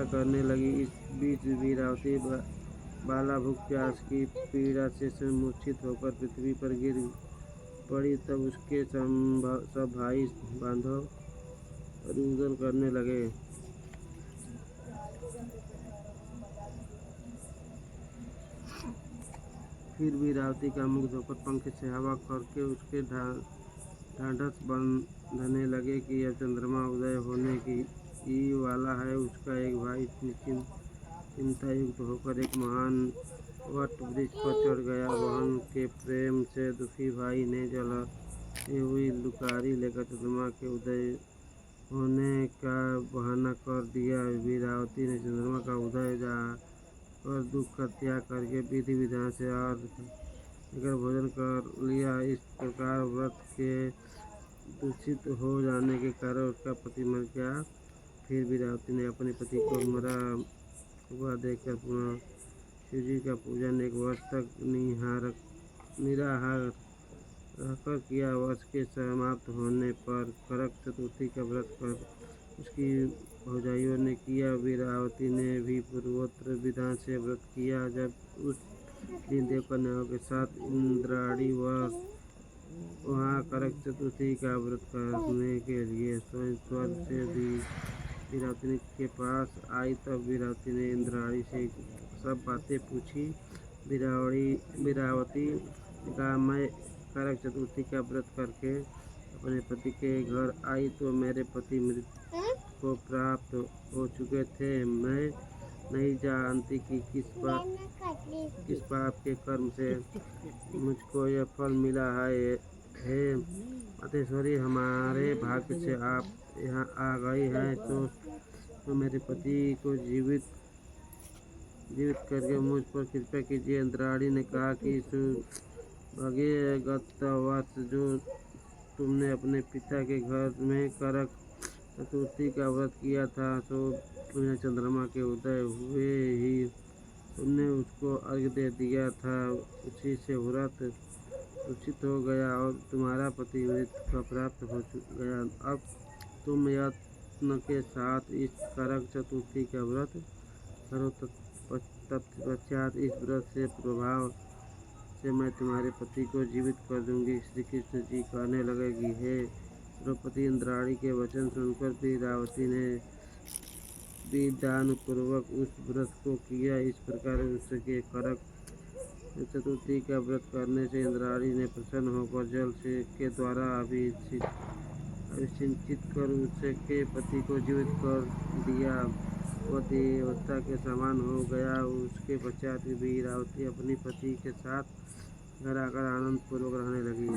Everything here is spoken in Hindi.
करने लगी। इस बीच वीरावती बाला भूख प्यास की पीड़ा से मूर्छित होकर पृथ्वी पर गिर पड़ी। तब उसके सब भाई बांधव रुदन करने लगे। फिर वीरावती का मुग्ध होकर पंख से हवा करके उसके ढांढस बांधने लगे कि अब चंद्रमा उदय होने की वाला है। उसका एक भाई चिंता युक्त होकर एक महान वट वृक्ष पर चढ़ गया। बहन के प्रेम से दुखी भाई ने जलती हुई लुकारी लेकर चंद्रमा के उदय होने का बहाना कर दिया। वीरावती ने चंद्रमा का उदय और दुख का त्याग करके विधि विधान से अर्घ लेकर भोजन कर लिया। इस प्रकार व्रत के दूषित हो जाने के कारण उसका पति मर गया। फिर वीरावती ने अपने पति को मरा हुआ देखकर पुनः शिवजी का पूजन 1 वर्ष तक निराहार रहकर किया। वर्ष के समाप्त होने पर करक चतुर्थी का व्रत कर उसकी भौजाइयों ने किया। वीरावती ने भी पूर्वोक्त विधान से व्रत किया। जब उस दिन देवकन्याओं के साथ इंद्राणी वहाँ करक चतुर्थी का व्रत करने के लिए स्वयं स्वर्ग से भी वीरावती के पास आई। तब वीरावती ने इंद्राणी से सब बातें पूछी। वीरावती ने कहा, मैं करक चतुर्थी का व्रत करके अपने पति के घर आई तो मेरे पति मृत्यु को प्राप्त हो चुके थे। मैं नहीं जानती कि किस पाप के कर्म से मुझको यह फल मिला है। हे मातेश्वरी, हमारे भाग्य से आप यहाँ आ गई हैं तो मेरे पति को जीवित करके मुझ पर कृपा कीजिए। इंद्राणी ने कहा कि सौभाग्य गत वर्ष जो तुमने अपने पिता के घर में करक चतुर्थी का व्रत किया था, तो तुम्हें चंद्रमा के उदय हुए ही तुमने उसको अर्घ्य दे दिया था। उसी से व्रत दूषित हो गया और तुम्हारा पति मृत्यु का प्राप्त हो गया। अब तुम यत्न के साथ इस करक चतुर्थी का व्रत करो। तत्पश्चात इस व्रत से प्रभाव से मैं तुम्हारे पति को जीवित कर दूंगी। श्री कृष्ण जी कहने लगे कि हे द्रौपदी, इंद्राणी के वचन सुनकर वीरावती ने विधानपूर्वक उस व्रत को किया। इस प्रकार उसके करक चतुर्थी का व्रत करने से इंद्राणी ने प्रसन्न होकर जल के द्वारा अभिषिंचित कर उसके पति को जीवित कर दिया। वह देवता के समान हो गया। उसके पश्चात वीरावती अपने पति के साथ घर आकर आनंद पूर्वक रहने लगी।